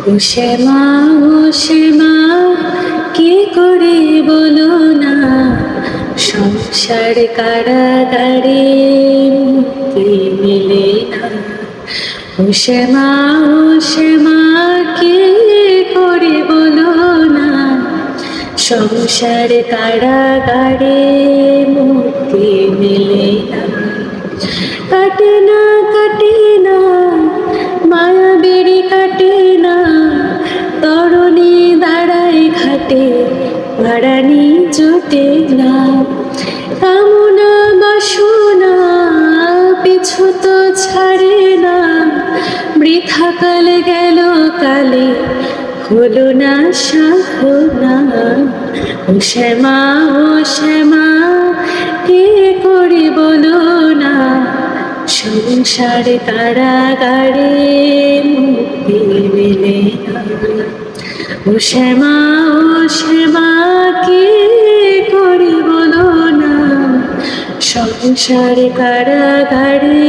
ও শ্যামা, ও শ্যামা, কি করে বলো না, সংসার কারাগারে মুক্তি মেলে না। ও শ্যামা, ও শ্যামা, কি করে বলো না, সংসার কারাগারে মুক্তি মেলে না। কাটে না, কাটে না, মায়া বেড়ি কাটে না, তরণী দাঁড়ায় ঘাটে, ভাড়ানি জোটে না। কামনা বাসনা পিছু তো ছাড়ে না, বৃথা কাল গেল কালে হলো না সাধনা। ও শ্যামা, ও শ্যামা, কে করে বলো না, সংসার কারাগারে মুক্তি মেলে না। ও শ্যামা, ও শ্যামা, কে করে বলো না, সংসার কারাগারে